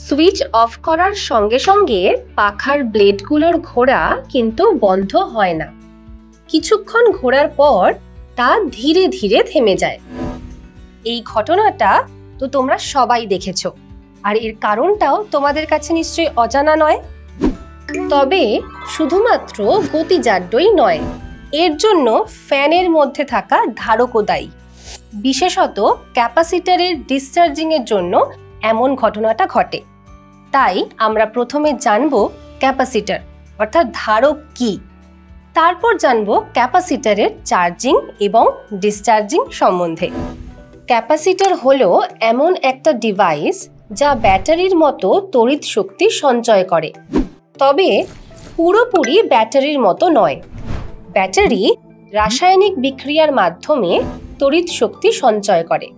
Switch off করার সঙ্গে সঙ্গে পাখার ব্লেডগুলোর ঘোরা কিন্তু বন্ধ হয় না। কিছুক্ষণ ঘোরার পর তা ধীরে ধীরে থেমে যায়। এই ঘটনাটা তো তোমরা সবাই দেখেছো, আর এর কারণটাও তোমাদের কাছে নিশ্চয়ই অজানা নয়। তবে শুধুমাত্র গতিজাড্যই নয়, এর জন্য ফ্যানের মধ্যে থাকা ধারকও দায়ী। বিশেষত ক্যাপাসিটরের ডিসচার্জিংয়ের জন্য এমন ঘটনাটা ঘটে। তাই আমরা প্রথমে জানব ক্যাপাসিটর অর্থাৎ ধারক কি, তারপর জানব ক্যাপাসিটরের চার্জিং এবং ডিসচার্জিং সম্বন্ধে। ক্যাপাসিটর হলো এমন একটা ডিভাইস যা ব্যাটারির মতো তড়িৎ শক্তি সঞ্চয় করে, তবে পুরোপুরি ব্যাটারির মতো নয়। ব্যাটারি রাসায়নিক বিক্রিয়ার মাধ্যমে তড়িৎ শক্তি সঞ্চয় করে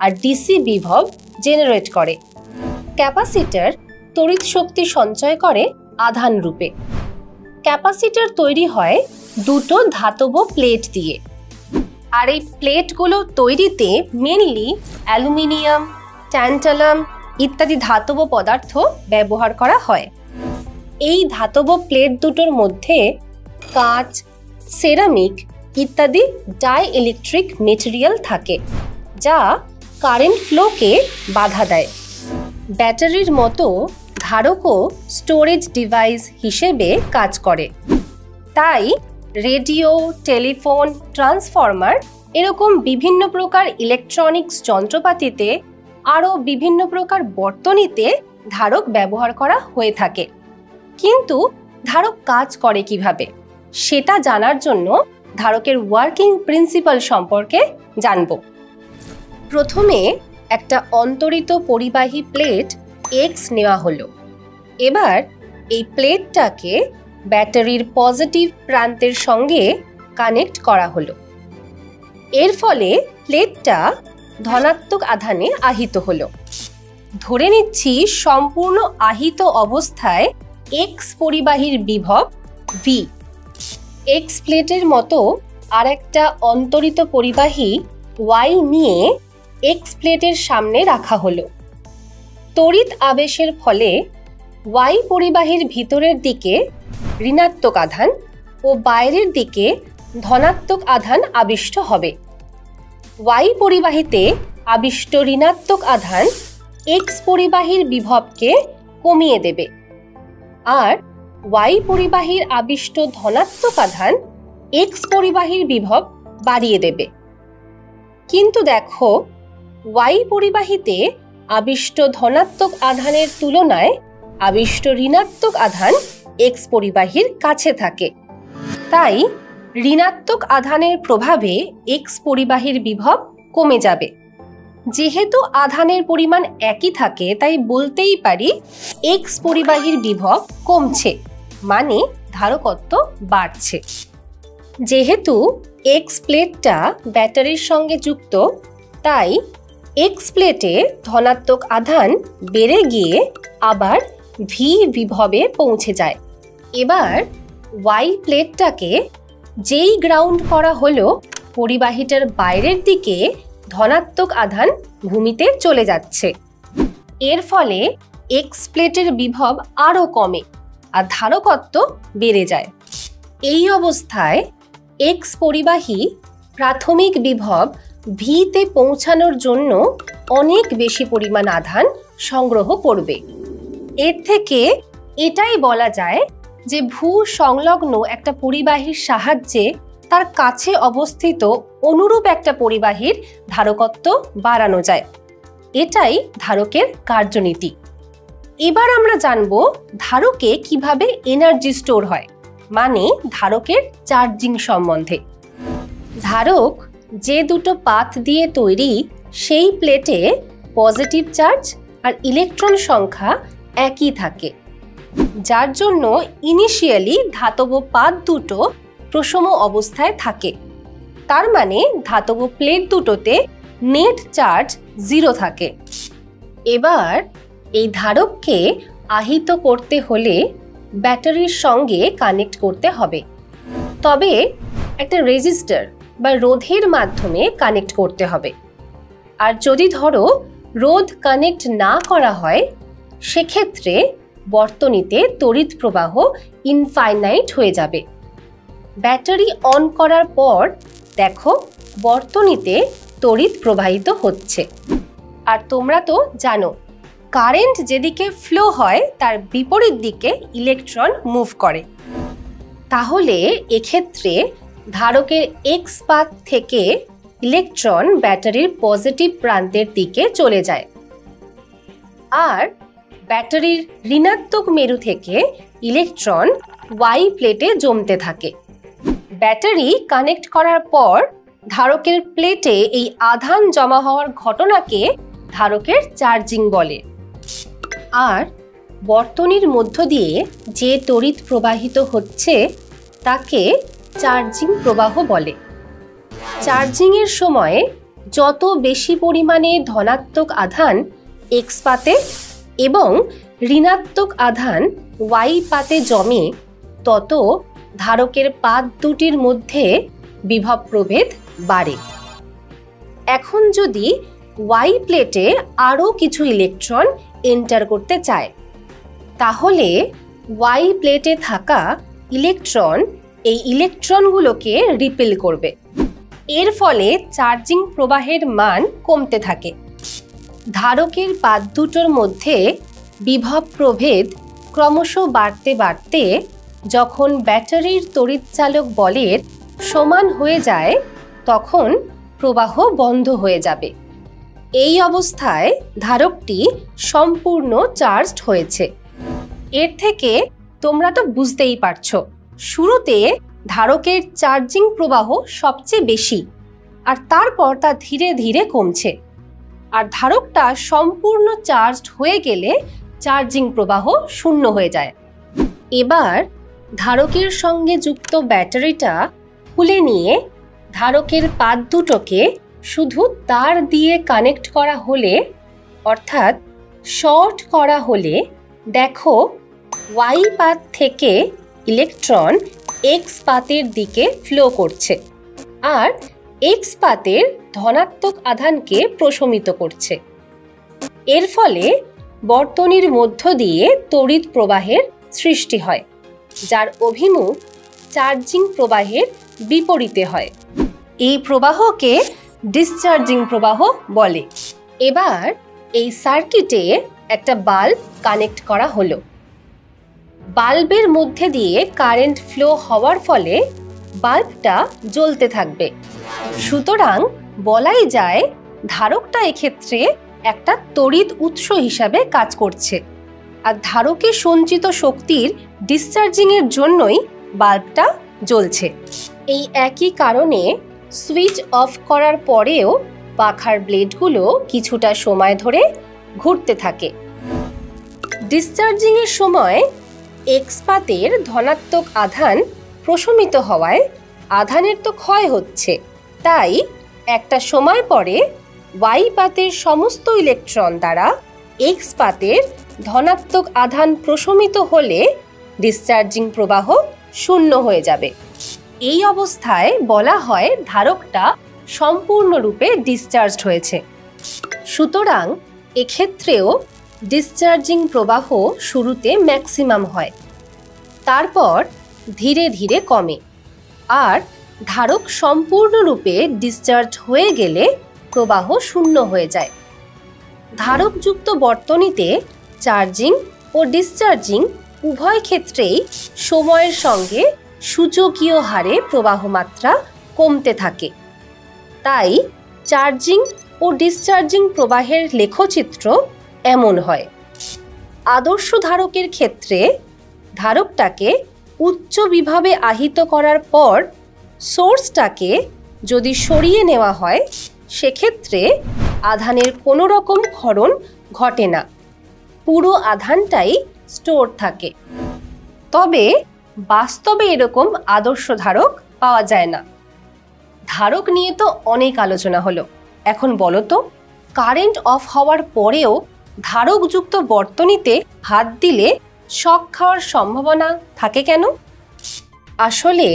আর ডিসি বিভব জেনারেট করে। ক্যাপাসিটর তড়িৎ শক্তি সঞ্চয় করে আধান রূপে। ক্যাপাসিটর তৈরি হয় দুটো ধাতব প্লেট দিয়ে, আর এই প্লেটগুলো তৈরিতে মেনলি অ্যালুমিনিয়াম, ট্যান্টালাম ইত্যাদি ধাতব পদার্থ ব্যবহার করা হয়। এই ধাতব প্লেট দুটোর মধ্যে কাঁচ, সেরামিক ইত্যাদি ডাই ইলেকট্রিক মেটেরিয়াল থাকে, যা কারেন্ট ফ্লোকে বাধা দেয়। ব্যাটারির মতো ধারকও স্টোরেজ ডিভাইস হিসেবে কাজ করে। তাই রেডিও, টেলিফোন, ট্রান্সফরমার এরকম বিভিন্ন প্রকার ইলেকট্রনিক্স যন্ত্রপাতিতে আরও বিভিন্ন প্রকার বর্তনীতে ধারক ব্যবহার করা হয়ে থাকে। কিন্তু ধারক কাজ করে কিভাবে সেটা জানার জন্য ধারকের ওয়ার্কিং প্রিন্সিপাল সম্পর্কে জানব। প্রথমে একটা অন্তরিত পরিবাহী প্লেট এক্স নেওয়া হলো। এবার এই প্লেটটাকে ব্যাটারির পজিটিভ প্রান্তের সঙ্গে কানেক্ট করা হলো। এর ফলে প্লেটটা ধনাত্মক আধানে আহিত হলো। ধরে নিচ্ছি সম্পূর্ণ আহিত অবস্থায় এক্স পরিবাহীর বিভব ভি। এক্স প্লেটের মতো আরেকটা অন্তরিত পরিবাহী ওয়াই নিয়ে এক্স প্লেটের সামনে রাখা হলো। তড়িৎ আবেশের ফলে ওয়াই পরিবাহীর ভিতরের দিকে ঋণাত্মক আধান ও বাইরের দিকে ধনাত্মক আধান আবিষ্ট হবে। ওয়াই পরিবাহীতে আবিষ্ট ঋণাত্মক আধান এক্স পরিবাহীর বিভবকে কমিয়ে দেবে, আর ওয়াই পরিবাহীর আবিষ্ট ধনাত্মক আধান এক্স পরিবাহীর বিভব বাড়িয়ে দেবে। কিন্তু দেখো, ওয়াই পরিবাহীতে আবিষ্ট ধনাত্মক আধানের তুলনায় আবিষ্ট ঋণাত্মক আধান এক্স পরিবাহীর কাছে থাকে। তাই ঋণাত্মক আধানের প্রভাবে এক্স পরিবাহীর বিভব কমে যাবে। যেহেতু আধানের পরিমাণ একই থাকে, তাই বলতেই পারি এক্স পরিবাহীর বিভব কমছে, মানে ধারকত্ব বাড়ছে। যেহেতু এক্স প্লেটটা ব্যাটারির সঙ্গে যুক্ত, তাই এক্স প্লেটে ধনাত্মক আধান বেড়ে গিয়ে আবার ভি বিভবে পৌঁছে যায়। এবার ওয়াই প্লেটটাকে যেই গ্রাউন্ড করা হলো, পরিবাহীটার বাইরের দিকে ধনাত্মক আধান ভূমিতে চলে যাচ্ছে। এর ফলে এক্স প্লেটের বিভব আরও কমে আর ধারকত্ব বেড়ে যায়। এই অবস্থায় এক্স পরিবাহী প্রাথমিক বিভব ভিতে পৌঁছানোর জন্য অনেক বেশি পরিমাণ আধান সংগ্রহ করবে। এর থেকে এটাই বলা যায় যে ভূ সংলগ্ন একটা পরিবাহীর সাহায্যে তার কাছে অবস্থিত অনুরূপ একটা পরিবাহীর ধারকত্ব বাড়ানো যায়। এটাই ধারকের কার্যনীতি। এবার আমরা জানব ধারকে কিভাবে এনার্জি স্টোর হয়, মানে ধারকের চার্জিং সম্বন্ধে। ধারক যে দুটো পাত দিয়ে তৈরি, সেই প্লেটে পজিটিভ চার্জ আর ইলেকট্রন সংখ্যা একই থাকে, যার জন্য ইনিশিয়ালি ধাতব পাত দুটো প্রসম অবস্থায় থাকে। তার মানে ধাতব প্লেট দুটোতে নেট চার্জ 0 থাকে। এবার এই ধারককে আহিত করতে হলে ব্যাটারির সঙ্গে কানেক্ট করতে হবে, তবে একটা রেজিস্টার বা রোধের মাধ্যমে কানেক্ট করতে হবে। আর যদি ধরো রোধ কানেক্ট না করা হয়, সেক্ষেত্রে বর্তনীতে তড়িৎ প্রবাহ ইনফাইনাইট হয়ে যাবে। ব্যাটারি অন করার পর দেখো বর্তনীতে তড়িৎ প্রবাহিত হচ্ছে। আর তোমরা তো জানো, কারেন্ট যেদিকে ফ্লো হয় তার বিপরীত দিকে ইলেকট্রন মুভ করে। তাহলে এক্ষেত্রে ধারকের এক্স পাথ থেকে ইলেকট্রন ব্যাটারির পজিটিভ প্রান্তের দিকে চলে যায়, আর ব্যাটারির ঋণাত্মক মেরু থেকে ইলেকট্রন ওয়াই প্লেটে জমতে থাকে। ব্যাটারি কানেক্ট করার পর ধারকের প্লেটে এই আধান জমা হওয়ার ঘটনাকে ধারকের চার্জিং বলে। আর বর্তনীর মধ্য দিয়ে যে তড়িৎ প্রবাহিত হচ্ছে তাকে চার্জিং প্রবাহ বলে। চার্জিংয়ের সময় যত বেশি পরিমাণে ধনাত্মক আধান এক্স পাতে এবং ঋণাত্মক আধান ওয়াই পাতে জমে, তত ধারকের পাত দুটির মধ্যে বিভব প্রভেদ বাড়ে। এখন যদি ওয়াই প্লেটে আরও কিছু ইলেকট্রন এন্টার করতে চায়, তাহলে ওয়াই প্লেটে থাকা ইলেকট্রন এই ইলেকট্রনগুলোকে রিপেল করবে। এর ফলে চার্জিং প্রবাহের মান কমতে থাকে। ধারকের পাত দুটোর মধ্যে বিভব প্রভেদ ক্রমশ বাড়তে বাড়তে যখন ব্যাটারির তড়িৎচালক বলের সমান হয়ে যায়, তখন প্রবাহ বন্ধ হয়ে যাবে। এই অবস্থায় ধারকটি সম্পূর্ণ চার্জড হয়েছে। এর থেকে তোমরা তো বুঝতেই পারছো, শুরুতে ধারকের চার্জিং প্রবাহ সবচেয়ে বেশি, আর তারপর তা ধীরে ধীরে কমছে। আর ধারকটা সম্পূর্ণ চার্জড হয়ে গেলে চার্জিং প্রবাহ শূন্য হয়ে যায়। এবার ধারকের সঙ্গে যুক্ত ব্যাটারিটা খুলে নিয়ে ধারকের পাত দুটোকে শুধু তার দিয়ে কানেক্ট করা হলে, অর্থাৎ শর্ট করা হলে, দেখো ওয়াই পাত থেকে ইলেকট্রন এক্স পাতের দিকে ফ্লো করছে আর এক্স পাতের ধনাত্মক আধানকে প্রশমিত করছে। এর ফলে বর্তনীর মধ্য দিয়ে তড়িৎ প্রবাহের সৃষ্টি হয়, যার অভিমুখ চার্জিং প্রবাহের বিপরীতে হয়। এই প্রবাহকে ডিসচার্জিং প্রবাহ বলে। এবার এই সার্কিটে একটা বাল্ব কানেক্ট করা হলো। বাল্বের মধ্যে দিয়ে কারেন্ট ফ্লো হওয়ার ফলে বাল্বটা জ্বলতে থাকবে। সুতরাং বলাই যায় ধারকটা এক্ষেত্রে একটা তড়িৎ উৎস হিসাবে কাজ করছে, আর ধারকে সঞ্চিত শক্তির ডিসচার্জিং এর জন্যই বাল্বটা জ্বলছে। এই একই কারণে সুইচ অফ করার পরেও পাখার ব্লেডগুলো কিছুটা সময় ধরে ঘুরতে থাকে। ডিসচার্জিং এর সময় এক্স পাতের ধনাত্মক আধান প্রশমিত হওয়ায় আধানের তো ক্ষয় হচ্ছে, তাই একটা সময় পরে ওয়াই পাতের সমস্ত ইলেকট্রন দ্বারা এক্স পাতের ধনাত্মক আধান প্রশমিত হলে ডিসচার্জিং প্রবাহ শূন্য হয়ে যাবে। এই অবস্থায় বলা হয় ধারকটা সম্পূর্ণরূপে ডিসচার্জড হয়েছে। সুতরাং এক্ষেত্রেও ডিসচার্জিং প্রবাহ শুরুতে ম্যাক্সিমাম হয়, তারপর ধীরে ধীরে কমে, আর ধারক সম্পূর্ণরূপে ডিসচার্জ হয়ে গেলে প্রবাহ শূন্য হয়ে যায়। ধারকযুক্ত বর্তনীতে চার্জিং ও ডিসচার্জিং উভয় ক্ষেত্রেই সময়ের সঙ্গে সূচকীয় হারে প্রবাহ মাত্রা কমতে থাকে। তাই চার্জিং ও ডিসচার্জিং প্রবাহের লেখচিত্র এমন হয়। আদর্শ ধারকের ক্ষেত্রে ধারকটাকে উচ্চ বিভবে আহিত করার পর সোর্সটাকে যদি সরিয়ে নেওয়া হয়, সেক্ষেত্রে আধানের কোনো রকম ক্ষরণ ঘটে না, পুরো আধানটাই স্টোর থাকে। তবে বাস্তবে এরকম আদর্শ ধারক পাওয়া যায় না। ধারক নিয়ে তো অনেক আলোচনা হলো, এখন বলো তো, কারেন্ট অফ হওয়ার পরেও ধারকযুক্ত বর্তনীতে হাত দিলে শক খাওয়ার সম্ভাবনা থাকে কেন? আসলে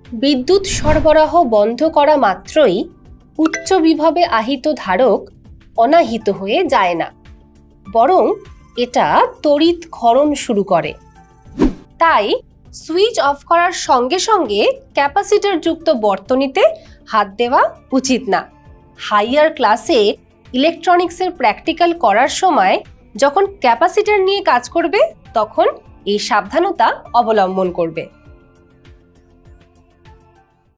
বিদ্যুৎ সরবরাহ বন্ধ করা মাত্রই উচ্চ বিভবে আহিত ধারক অনাহিত হয়ে যায় না, বরং এটা তড়িৎ ক্ষরণ শুরু করে। তাই সুইচ অফ করার সঙ্গে সঙ্গে ক্যাপাসিটর যুক্ত বর্তনীতে হাত দেওয়া উচিত না। হাইয়ার ক্লাসে ইলেকট্রনিক্সের প্র্যাকটিক্যাল করার সময় যখন ক্যাপাসিটর নিয়ে কাজ করবে তখন এই সাবধানতা অবলম্বন করবে।